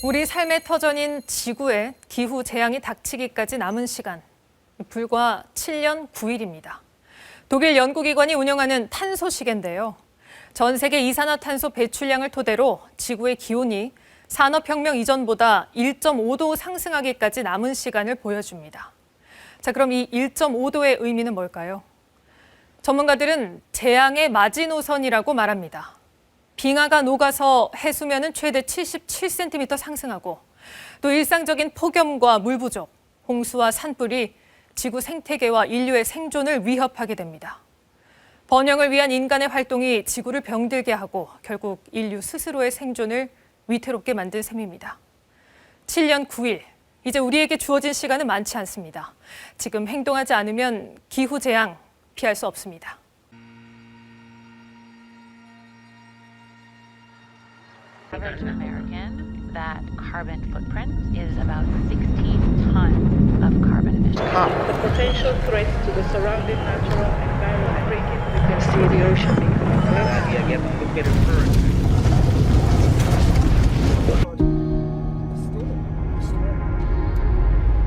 우리 삶의 터전인 지구에 기후 재앙이 닥치기까지 남은 시간, 불과 7년 9일입니다. 독일 연구기관이 운영하는 탄소 시계인데요. 전 세계 이산화탄소 배출량을 토대로 지구의 기온이 산업혁명 이전보다 1.5도 상승하기까지 남은 시간을 보여줍니다. 자, 그럼 이 1.5도의 의미는 뭘까요? 전문가들은 재앙의 마지노선이라고 말합니다. 빙하가 녹아서 해수면은 최대 77cm 상승하고 또 일상적인 폭염과 물 부족, 홍수와 산불이 지구 생태계와 인류의 생존을 위협하게 됩니다. 번영을 위한 인간의 활동이 지구를 병들게 하고 결국 인류 스스로의 생존을 위태롭게 만든 셈입니다. 7년 9일, 이제 우리에게 주어진 시간은 많지 않습니다. 지금 행동하지 않으면 기후 재앙 피할 수 없습니다. Average American, that carbon footprint is about 16 tons of carbon emissions. The potential threats to the surrounding natural environment breaking we can see the ocean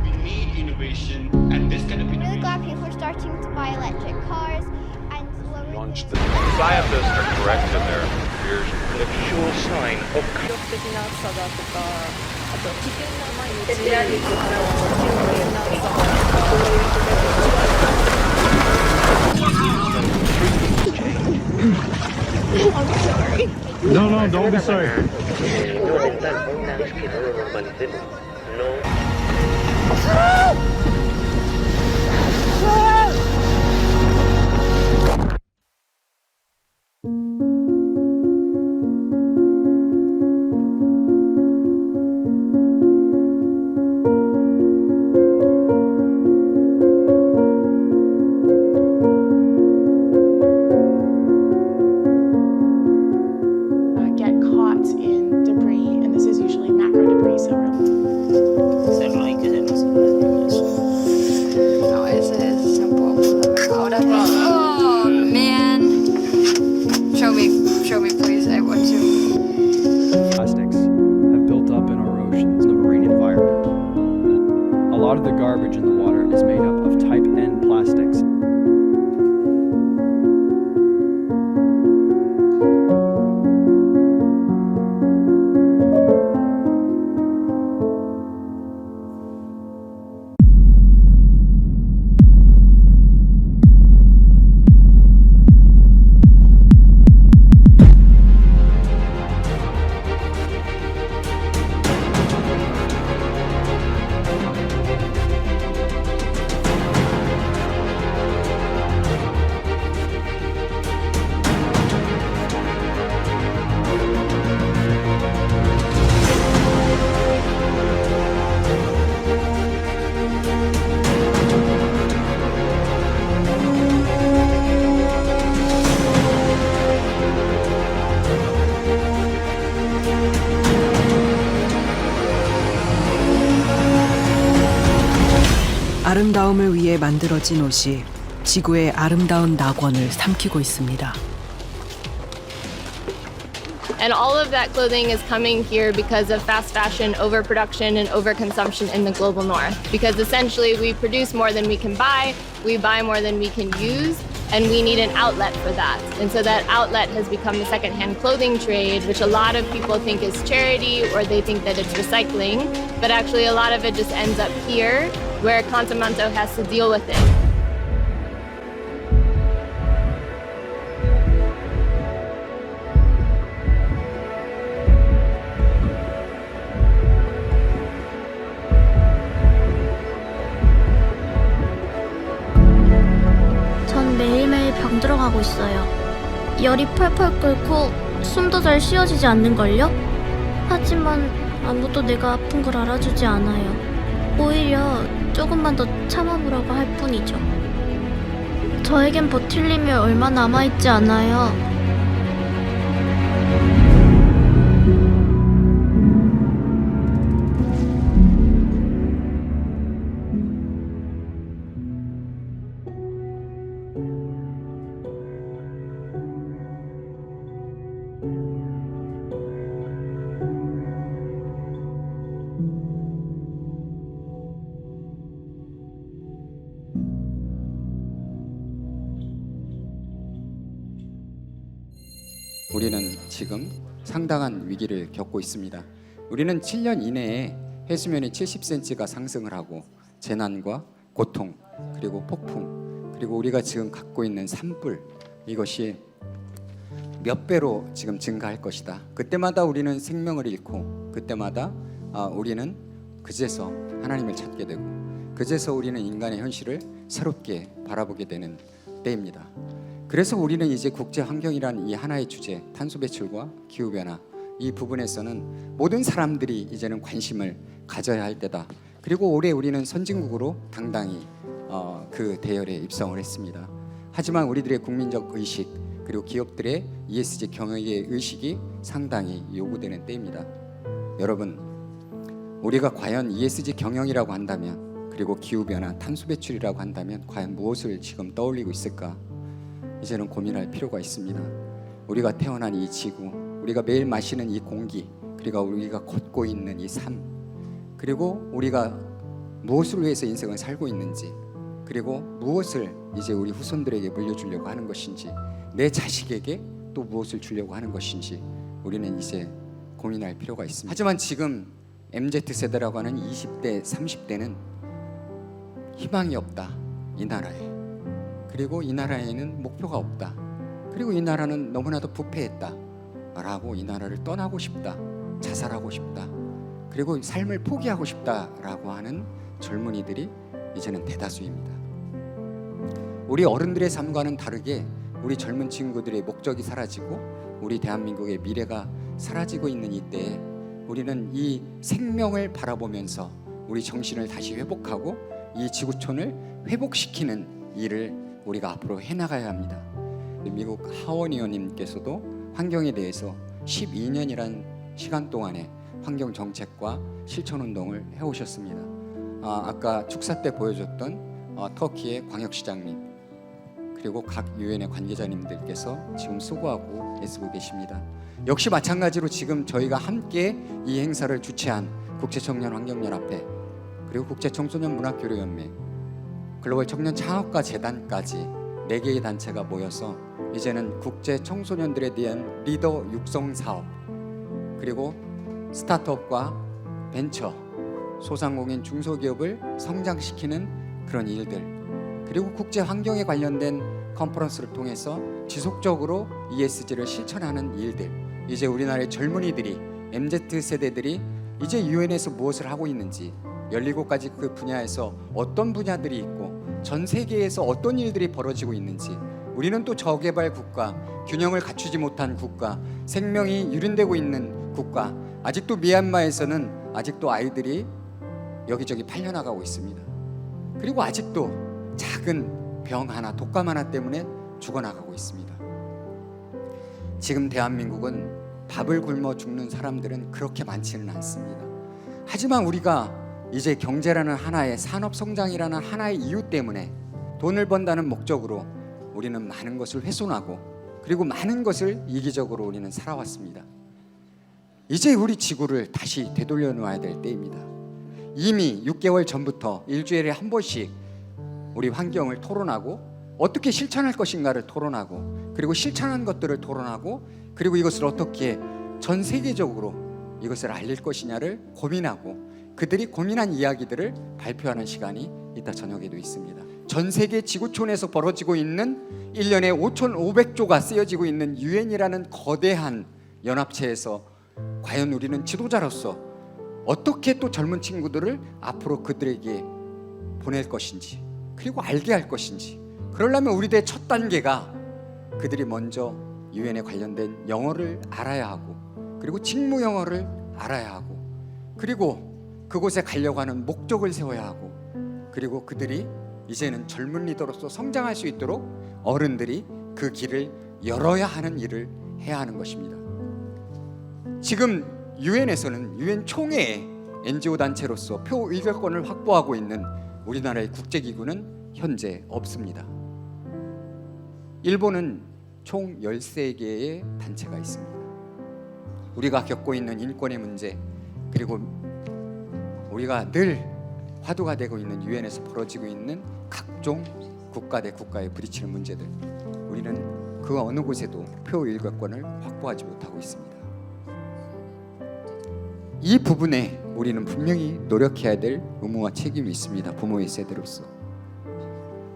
We need innovation, and this kind of I'm really innovation. glad people are starting to buy electric cars and launched the scientists are correct in their fears. an actual sign of No, don't be sorry. Get caught in debris, and this is usually macro debris, so No, ese es un poco. Ahora. Oh man! Show me, please. I want to. Plastics have built up in our oceans, the marine environment. A lot of the garbage in the water is made up of type N plastics. 아름다움을 위해 만들어진 옷이 지구의 아름다운 낙원을 삼키고 있습니다. And all of that clothing is coming here because of fast fashion overproduction and overconsumption in the global north. Because essentially we produce more than we can buy, we buy more than we can use, and we need an outlet for that. And so that outlet has become the secondhand clothing trade, which a lot of people think is charity or they think that it's recycling. But actually a lot of it just ends up here where Consumanto has to deal with it. 전 매일매일 병들어가고 있어요. 열이 펄펄 끓고 숨도 잘 쉬어지지 않는걸요? 하지만 아무도 내가 아픈 걸 알아주지 않아요. 오히려 조금만 더 참아보라고 할 뿐이죠. 저에겐 버틸 힘이 얼마 남아있지 않아요. 우리는 지금 상당한 위기를 겪고 있습니다. 우리는 7년 이내에 해수면이 70cm가 상승을 하고 재난과 고통 그리고 폭풍 그리고 우리가 지금 갖고 있는 산불 이것이 몇 배로 지금 증가할 것이다. 그때마다 우리는 생명을 잃고 그때마다 우리는 그제서 하나님을 찾게 되고 그제서 우리는 인간의 현실을 새롭게 바라보게 되는 때입니다. 그래서 우리는 이제 국제 환경이란 이 하나의 주제, 탄소 배출과 기후 변화 이 부분에서는 모든 사람들이 이제는 관심을 가져야 할 때다. 그리고 올해 우리는 선진국으로 당당히 그 대열에 입성을 했습니다. 하지만 우리들의 국민적 의식 그리고 기업들의 ESG 경영의 의식이 상당히 요구되는 때입니다. 여러분, 우리가 과연 ESG 경영이라고 한다면 그리고 기후변화, 탄소 배출이라고 한다면 과연 무엇을 지금 떠올리고 있을까? 이제는 고민할 필요가 있습니다. 우리가 태어난 이 지구, 우리가 매일 마시는 이 공기, 그리고 우리가 걷고 있는 이 삶, 그리고 우리가 무엇을 위해서 인생을 살고 있는지, 그리고 무엇을 이제 우리 후손들에게 물려주려고 하는 것인지, 내 자식에게 또 무엇을 주려고 하는 것인지 우리는 이제 고민할 필요가 있습니다. 하지만 지금 MZ세대라고 하는 20대, 30대는 희망이 없다. 이 나라에. 그리고 이 나라에는 목표가 없다. 그리고 이 나라는 너무나도 부패했다 라고 이 나라를 떠나고 싶다. 자살하고 싶다. 그리고 삶을 포기하고 싶다라고 하는 젊은이들이 이제는 대다수입니다. 우리 어른들의 삶과는 다르게 우리 젊은 친구들의 목적이 사라지고 우리 대한민국의 미래가 사라지고 있는 이때에 우리는 이 생명을 바라보면서 우리 정신을 다시 회복하고 이 지구촌을 회복시키는 일을 우리가 앞으로 해나가야 합니다. 미국 하원 의원님께서도 환경에 대해서 12년이란 시간 동안에 환경 정책과 실천 운동을 해오셨습니다. 아까 축사 때 보여줬던 터키의 광역시장님 그리고 각 유엔의 관계자님들께서 지금 수고하고 애쓰고 계십니다. 역시 마찬가지로 지금 저희가 함께 이 행사를 주최한 국제청년환경연합회 그리고 국제청소년문화교류연맹 글로벌 청년 창업가 재단까지 4개의 단체가 모여서 이제는 국제 청소년들에 대한 리더 육성 사업 그리고 스타트업과 벤처 소상공인 중소기업을 성장시키는 그런 일들 그리고 국제 환경에 관련된 컨퍼런스를 통해서 지속적으로 ESG를 실천하는 일들 이제 우리나라의 젊은이들이 MZ세대들이 이제 유엔에서 무엇을 하고 있는지 17가지 그 분야에서 어떤 분야들이 있고 전 세계에서 어떤 일들이 벌어지고 있는지 우리는 또 저개발 국가, 균형을 갖추지 못한 국가, 생명이 유린되고 있는 국가 아직도 미얀마에서는 아직도 아이들이 여기저기 팔려나가고 있습니다. 그리고 아직도 작은 병 하나, 독감 하나 때문에 죽어나가고 있습니다. 지금 대한민국은 밥을 굶어 죽는 사람들은 그렇게 많지는 않습니다. 하지만 우리가 이제 경제라는 하나의 산업 성장이라는 하나의 이유 때문에 돈을 번다는 목적으로 우리는 많은 것을 훼손하고 그리고 많은 것을 이기적으로 우리는 살아왔습니다. 이제 우리 지구를 다시 되돌려 놓아야 될 때입니다. 이미 6개월 전부터 일주일에 한 번씩 우리 환경을 토론하고 어떻게 실천할 것인가를 토론하고 그리고 실천한 것들을 토론하고 그리고 이것을 어떻게 전 세계적으로 이것을 알릴 것이냐를 고민하고 그들이 고민한 이야기들을 발표하는 시간이 이따 저녁에도 있습니다. 전 세계 지구촌에서 벌어지고 있는 1년에 5,500조가 쓰여지고 있는 유엔이라는 거대한 연합체에서 과연 우리는 지도자로서 어떻게 또 젊은 친구들을 앞으로 그들에게 보낼 것인지 그리고 알게 할 것인지 그러려면 우리들의 첫 단계가 그들이 먼저 유엔에 관련된 영어를 알아야 하고 그리고 직무 영어를 알아야 하고 그리고 그곳에 가려고 하는 목적을 세워야 하고 그리고 그들이 이제는 젊은 리더로서 성장할 수 있도록 어른들이 그 길을 열어야 하는 일을 해야 하는 것입니다. 지금 유엔에서는 유엔 총회에 NGO 단체로서 표 의결권을 확보하고 있는 우리나라의 국제기구는 현재 없습니다. 일본은 총 13개의 단체가 있습니다. 우리가 겪고 있는 인권의 문제 그리고 우리가 늘 화두가 되고 있는 유엔에서 벌어지고 있는 각종 국가 대 국가에 부딪히는 문제들 우리는 그 어느 곳에도 표 일격권을 확보하지 못하고 있습니다. 이 부분에 우리는 분명히 노력해야 될 의무와 책임이 있습니다. 부모의 세대로서.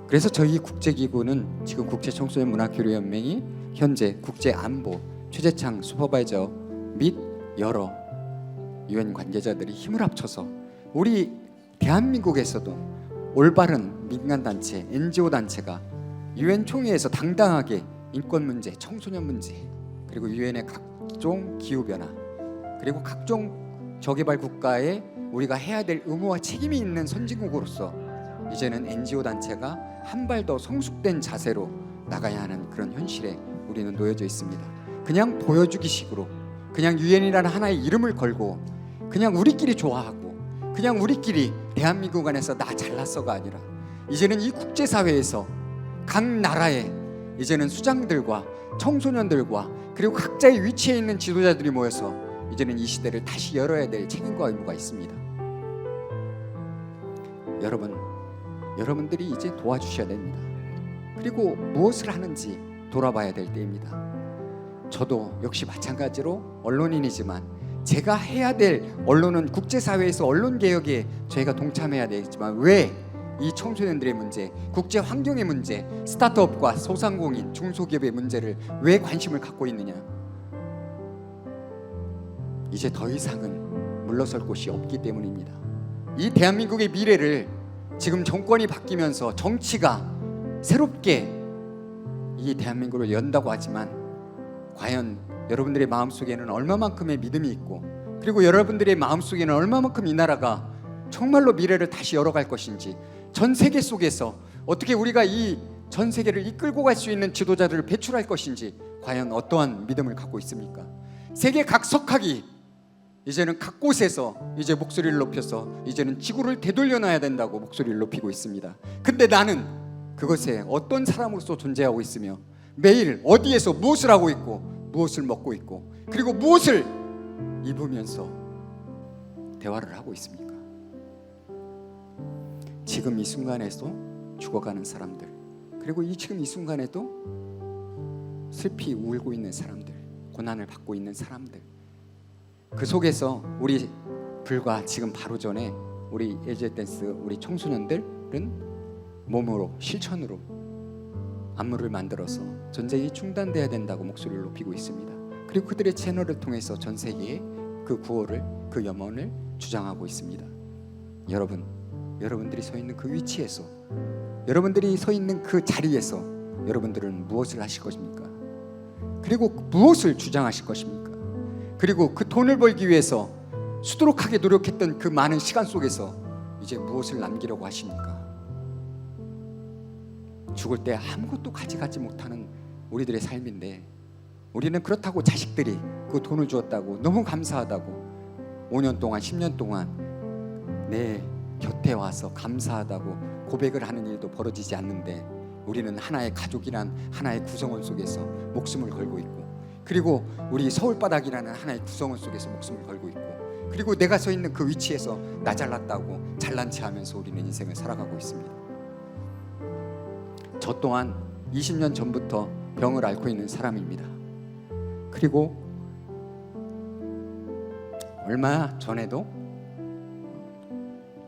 그래서 저희 국제기구는 지금 국제청소년문화교류연맹이 현재 국제안보 최재창 슈퍼바이저 및 여러 UN 관계자들이 힘을 합쳐서 우리 대한민국에서도 올바른 민간단체, NGO 단체가 UN 총회에서 당당하게 인권 문제, 청소년 문제, 그리고 UN의 각종 기후변화, 그리고 각종 저개발 국가에 우리가 해야 될 의무와 책임이 있는 선진국으로서 이제는 NGO 단체가 한 발 더 성숙된 자세로 나가야 하는 그런 현실에 우리는 놓여져 있습니다. 그냥 보여주기식으로, 그냥 UN이라는 하나의 이름을 걸고 그냥 우리끼리 좋아하고 그냥 우리끼리 대한민국 안에서 나 잘났어가 아니라 이제는 이 국제사회에서 각 나라의 이제는 수장들과 청소년들과 그리고 각자의 위치에 있는 지도자들이 모여서 이제는 이 시대를 다시 열어야 될 책임과 의무가 있습니다. 여러분들이 이제 도와주셔야 됩니다. 그리고 무엇을 하는지 돌아봐야 될 때입니다. 저도 역시 마찬가지로 언론인이지만 제가 해야 될 언론은 국제사회에서 언론개혁에 저희가 동참해야 되겠지만 왜 이 청소년들의 문제, 국제 환경의 문제, 스타트업과 소상공인, 중소기업의 문제를 왜 관심을 갖고 있느냐? 이제 더 이상은 물러설 곳이 없기 때문입니다. 이 대한민국의 미래를 지금 정권이 바뀌면서 정치가 새롭게 이 대한민국을 연다고 하지만 과연 여러분들의 마음속에는 얼마만큼의 믿음이 있고 그리고 여러분들의 마음속에는 얼마만큼 이 나라가 정말로 미래를 다시 열어갈 것인지, 전 세계 속에서 어떻게 우리가 이 전 세계를 이끌고 갈 수 있는 지도자들을 배출할 것인지 과연 어떠한 믿음을 갖고 있습니까? 세계 각석학이 이제는 각 곳에서 이제 목소리를 높여서 이제는 지구를 되돌려놔야 된다고 목소리를 높이고 있습니다. 근데 나는 그것에 어떤 사람으로서 존재하고 있으며 매일 어디에서 무엇을 하고 있고 무엇을 먹고 있고 그리고 무엇을 입으면서 대화를 하고 있습니까? 지금 이 순간에서 죽어가는 사람들, 그리고 지금 이 순간에도 슬피 울고 있는 사람들, 고난을 받고 있는 사람들, 그 속에서 우리 불과 지금 바로 전에 우리 LG댄스 우리 청소년들은 몸으로 실천으로 안무를 만들어서 전쟁이 중단돼야 된다고 목소리를 높이고 있습니다. 그리고 그들의 채널을 통해서 전 세계에 그 구호를, 그 염원을 주장하고 있습니다. 여러분들이 서 있는 그 위치에서, 여러분들이 서 있는 그 자리에서 여러분들은 무엇을 하실 것입니까? 그리고 무엇을 주장하실 것입니까? 그리고 그 돈을 벌기 위해서 수두룩하게 노력했던 그 많은 시간 속에서 이제 무엇을 남기려고 하십니까? 죽을 때 아무것도 가져가지 못하는 우리들의 삶인데 우리는 그렇다고 자식들이 그 돈을 주었다고 너무 감사하다고 5년 동안 10년 동안 내 곁에 와서 감사하다고 고백을 하는 일도 벌어지지 않는데 우리는 하나의 가족이란 하나의 구성원 속에서 목숨을 걸고 있고, 그리고 우리 서울바닥이라는 하나의 구성원 속에서 목숨을 걸고 있고, 그리고 내가 서 있는 그 위치에서 나 잘났다고 잘난 체 하면서 우리는 인생을 살아가고 있습니다. 저 또한 20년 전부터 병을 앓고 있는 사람입니다. 그리고 얼마 전에도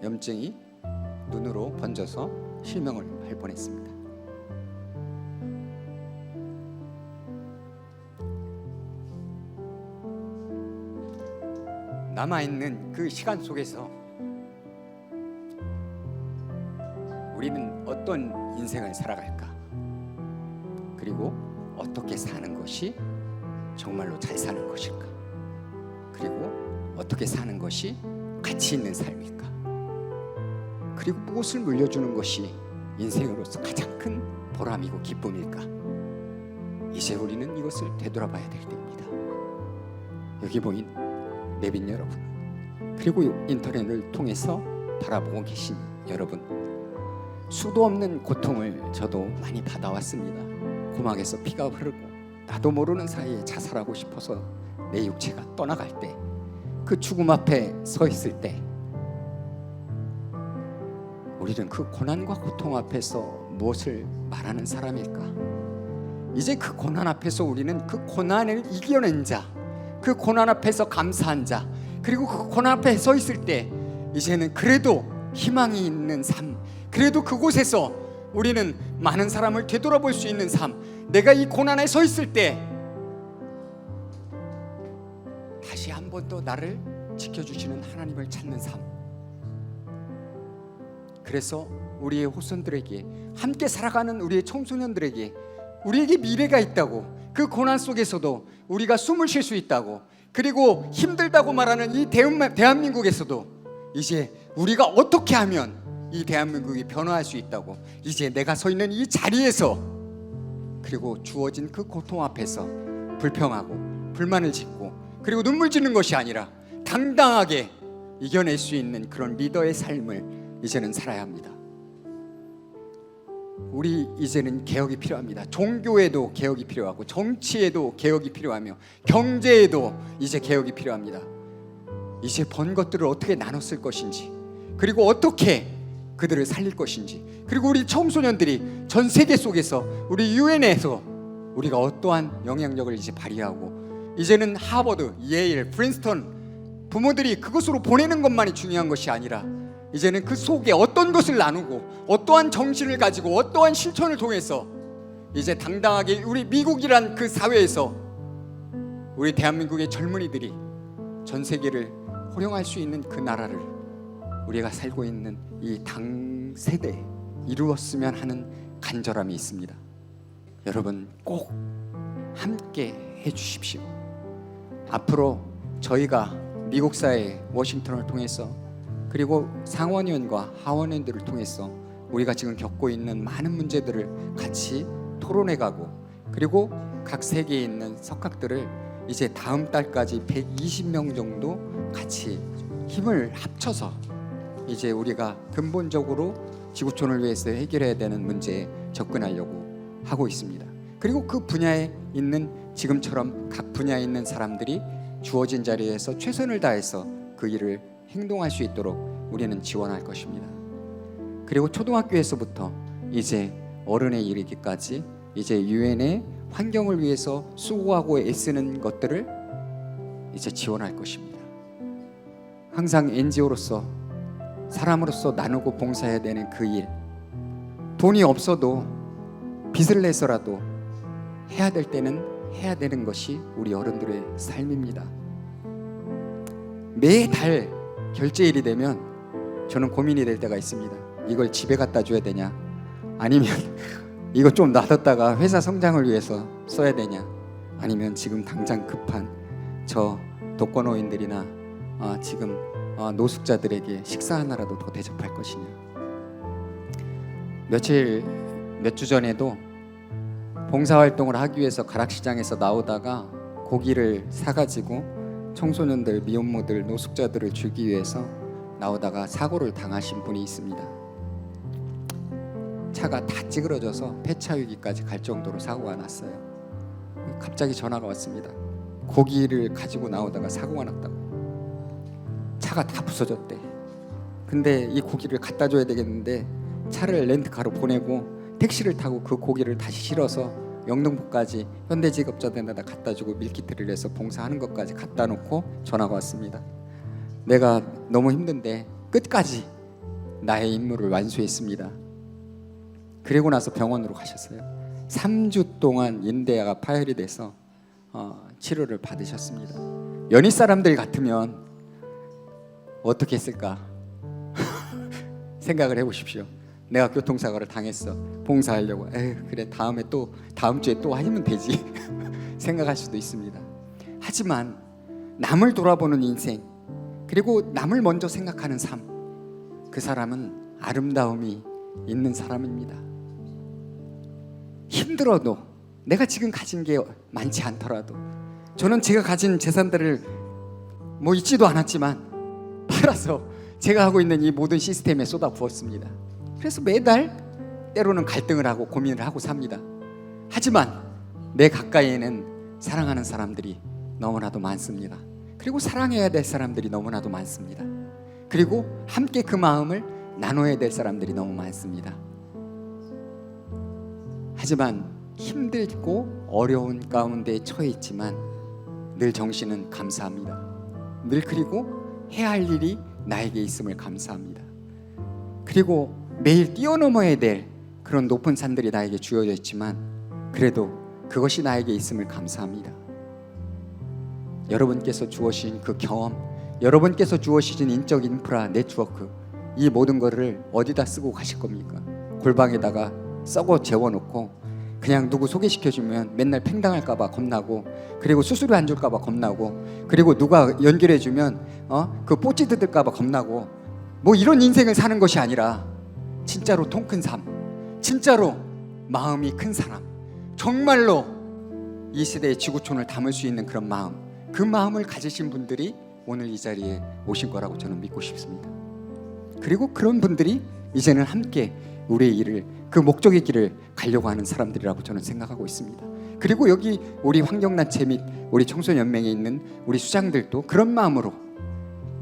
염증이 눈으로 번져서 실명을 할 뻔했습니다. 남아있는 그 시간 속에서 우리는 어떤 인생을 살아갈까? 그리고 어떻게 사는 것이 정말로 잘 사는 것일까? 그리고 어떻게 사는 것이 가치 있는 삶일까? 그리고 무엇을 물려주는 것이 인생으로서 가장 큰 보람이고 기쁨일까? 이제 우리는 이것을 되돌아봐야 될 때입니다. 여기 보인 내빈 여러분, 그리고 인터넷을 통해서 바라보고 계신 여러분, 수도 없는 고통을 저도 많이 받아왔습니다. 고막에서 피가 흐르고 나도 모르는 사이에 자살하고 싶어서 내 육체가 떠나갈 때, 그 죽음 앞에 서 있을 때 우리는 그 고난과 고통 앞에서 무엇을 말하는 사람일까? 이제 그 고난 앞에서 우리는 그 고난을 이겨낸 자, 그 고난 앞에서 감사한 자, 그리고 그 고난 앞에 서 있을 때 이제는 그래도 희망이 있는 삶, 그래도 그곳에서 우리는 많은 사람을 되돌아볼 수 있는 삶, 내가 이 고난에 서 있을 때 다시 한 번 더 나를 지켜주시는 하나님을 찾는 삶. 그래서 우리의 후손들에게, 함께 살아가는 우리의 청소년들에게 우리에게 미래가 있다고, 그 고난 속에서도 우리가 숨을 쉴 수 있다고, 그리고 힘들다고 말하는 이 대한민국에서도 이제 우리가 어떻게 하면 이 대한민국이 변화할 수 있다고, 이제 내가 서 있는 이 자리에서, 그리고 주어진 그 고통 앞에서 불평하고 불만을 짓고 그리고 눈물 짓는 것이 아니라 당당하게 이겨낼 수 있는 그런 리더의 삶을 이제는 살아야 합니다. 우리 이제는 개혁이 필요합니다. 종교에도 개혁이 필요하고 정치에도 개혁이 필요하며 경제에도 이제 개혁이 필요합니다. 이제 번 것들을 어떻게 나눠 쓸 것인지, 그리고 어떻게 그들을 살릴 것인지, 그리고 우리 청소년들이 전 세계 속에서 우리 유엔에서 우리가 어떠한 영향력을 이제 발휘하고, 이제는 하버드, 예일, 프린스턴 부모들이 그것으로 보내는 것만이 중요한 것이 아니라 이제는 그 속에 어떤 것을 나누고 어떠한 정신을 가지고 어떠한 실천을 통해서 이제 당당하게 우리 미국이란 그 사회에서 우리 대한민국의 젊은이들이 전 세계를 호령할 수 있는 그 나라를 우리가 살고 있는 이 당 세대에 이루었으면 하는 간절함이 있습니다. 여러분 꼭 함께 해주십시오. 앞으로 저희가 미국 사회 워싱턴을 통해서, 그리고 상원의원과 하원의원들을 통해서 우리가 지금 겪고 있는 많은 문제들을 같이 토론해가고, 그리고 각 세계에 있는 석학들을 이제 다음 달까지 120명 정도 같이 힘을 합쳐서 이제 우리가 근본적으로 지구촌을 위해서 해결해야 되는 문제에 접근하려고 하고 있습니다. 그리고 그 분야에 있는, 지금처럼 각 분야에 있는 사람들이 주어진 자리에서 최선을 다해서 그 일을 행동할 수 있도록 우리는 지원할 것입니다. 그리고 초등학교에서부터 이제 어른에 이르기까지 이제 유엔의 환경을 위해서 수고하고 애쓰는 것들을 이제 지원할 것입니다. 항상 NGO로서, 사람으로서 나누고 봉사해야 되는 그 일, 돈이 없어도 빚을 내서라도 해야 될 때는 해야 되는 것이 우리 어른들의 삶입니다. 매달 결제일이 되면 저는 고민이 될 때가 있습니다. 이걸 집에 갖다 줘야 되냐, 아니면 이거 좀 놔뒀다가 회사 성장을 위해서 써야 되냐, 아니면 지금 당장 급한 저 독거노인들이나 지금 노숙자들에게 식사 하나라도 더 대접할 것이냐. 몇 주 전에도 봉사활동을 하기 위해서 가락시장에서 나오다가 고기를 사가지고 청소년들, 미혼모들, 노숙자들을 주기 위해서 나오다가 사고를 당하신 분이 있습니다. 차가 다 찌그러져서 폐차 위기까지 갈 정도로 사고가 났어요. 갑자기 전화가 왔습니다. 고기를 가지고 나오다가 사고가 났다고. 차가 다 부서졌대. 근데 이 고기를 갖다 줘야 되겠는데 차를 렌트카로 보내고 택시를 타고 그 고기를 다시 실어서 영등포까지 현대직업자들에다 갖다 주고 밀키트를 해서 봉사하는 것까지 갖다 놓고 전화가 왔습니다. 내가 너무 힘든데 끝까지 나의 임무를 완수했습니다. 그리고 나서 병원으로 가셨어요. 3주 동안 인대가 파열이 돼서 치료를 받으셨습니다. 연희 사람들 같으면 어떻게 했을까 생각을 해보십시오. 내가 교통사고를 당했어, 봉사하려고, 그래 다음 주에 또 하면 되지 생각할 수도 있습니다. 하지만 남을 돌아보는 인생, 그리고 남을 먼저 생각하는 삶, 그 사람은 아름다움이 있는 사람입니다. 힘들어도, 내가 지금 가진 게 많지 않더라도, 저는 제가 가진 재산들을 뭐 있지도 않았지만 팔아서 제가 하고 있는 이 모든 시스템에 쏟아 부었습니다. 그래서 매달 때로는 갈등을 하고 고민을 하고 삽니다. 하지만 내 가까이에는 사랑하는 사람들이 너무나도 많습니다. 그리고 사랑해야 될 사람들이 너무나도 많습니다. 그리고 함께 그 마음을 나눠야 될 사람들이 너무 많습니다. 하지만 힘들고 어려운 가운데 처해 있지만 늘 정신은 감사합니다. 늘 그리고 해야 할 일이 나에게 있음을 감사합니다. 그리고 매일 뛰어넘어야 될 그런 높은 산들이 나에게 주어져 있지만 그래도 그것이 나에게 있음을 감사합니다. 여러분께서 주어진 그 경험, 여러분께서 주어진 인적 인프라, 네트워크, 이 모든 거를 어디다 쓰고 가실 겁니까? 골방에다가 썩어 재워놓고 그냥 누구 소개시켜주면 맨날 팽당할까봐 겁나고, 그리고 수수료 안 줄까봐 겁나고, 그리고 누가 연결해주면 그 뽀찌 뜯을까봐 겁나고, 뭐 이런 인생을 사는 것이 아니라 진짜로 통 큰 삶, 진짜로 마음이 큰 사람, 정말로 이 시대의 지구촌을 담을 수 있는 그런 마음, 그 마음을 가지신 분들이 오늘 이 자리에 오신 거라고 저는 믿고 싶습니다. 그리고 그런 분들이 이제는 함께 우리의 일을, 그 목적의 길을 가려고 하는 사람들이라고 저는 생각하고 있습니다. 그리고 여기 우리 환경단체 및 우리 청소년연맹에 있는 우리 수장들도 그런 마음으로,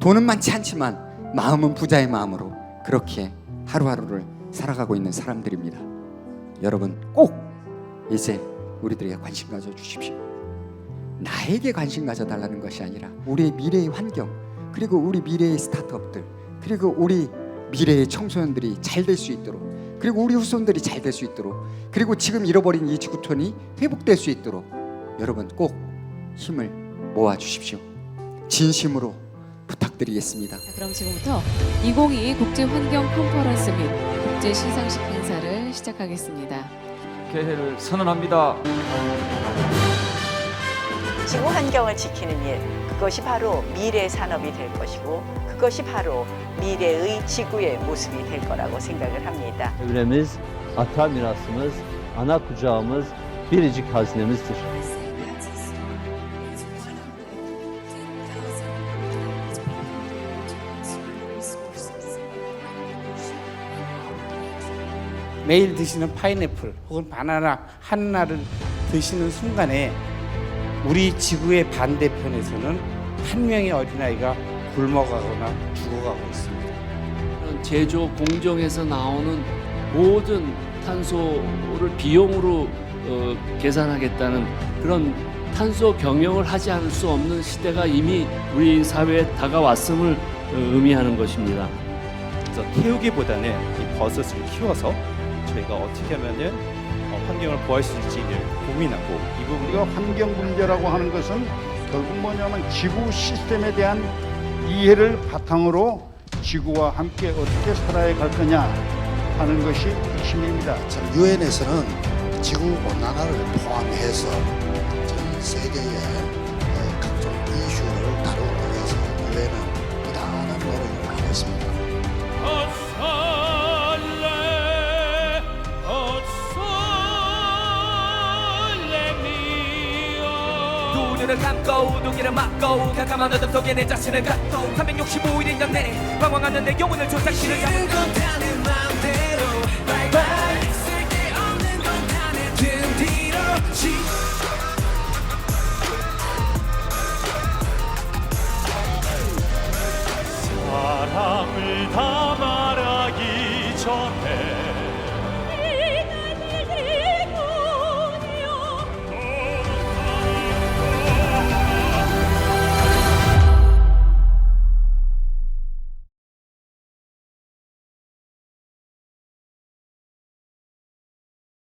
돈은 많지 않지만 마음은 부자의 마음으로 그렇게 하루하루를 살아가고 있는 사람들입니다. 여러분 꼭 이제 우리들에게 관심 가져주십시오. 나에게 관심 가져달라는 것이 아니라 우리의 미래의 환경, 그리고 우리 미래의 스타트업들, 그리고 우리 미래의 청소년들이 잘 될 수 있도록, 그리고 우리 후손들이 잘 될 수 있도록, 그리고 지금 잃어버린 이 지구촌이 회복될 수 있도록 여러분 꼭 힘을 모아주십시오. 진심으로 부탁드리겠습니다. 그럼 지금부터 2022 국제환경 컨퍼런스 및 국제시상식 행사를 시작하겠습니다. 개회를 선언합니다. 지구 환경을 지키는 일, 그것이 바로 미래의 산업이 될 것이고 그것이 바로 미래의 지구의 모습이 될 거라고 생각을 합니다. Çevremiz, ata mirasımız, ana kucağımız, biricik hazinemizdir. 매일 드시는 파인애플 혹은 바나나 하나를 드시는 순간에 우리 지구의 반대편에서는 한 명의 어린아이가 굶어가거나 죽어가고 있습니다. 제조 공정에서 나오는 모든 탄소를 비용으로 계산하겠다는 그런 탄소 경영을 하지 않을 수 없는 시대가 이미 우리 사회에 다가왔음을 의미하는 것입니다. 그래서 태우기보다는 이 버섯을 키워서 저희가 어떻게 하면은 환경을 보호할 수 있지를 고민하고, 이 부분 우리가 환경 문제라고 하는 것은 결국 뭐냐면 지구 시스템에 대한 이해를 바탕으로 지구와 함께 어떻게 살아야 갈 거냐 하는 것이 핵심입니다. 유엔에서는 지구 온난화를 포함해서 전 세계의 각종 이슈를 다루기 위해서 유엔은 부단한 노력을 하고 있습니다. 눈을 감고 우두기를 막고 캄캄한 어둠 속에 내 자신을 갖고 365일 1년 내내 방황하는 내 영혼을 조작시는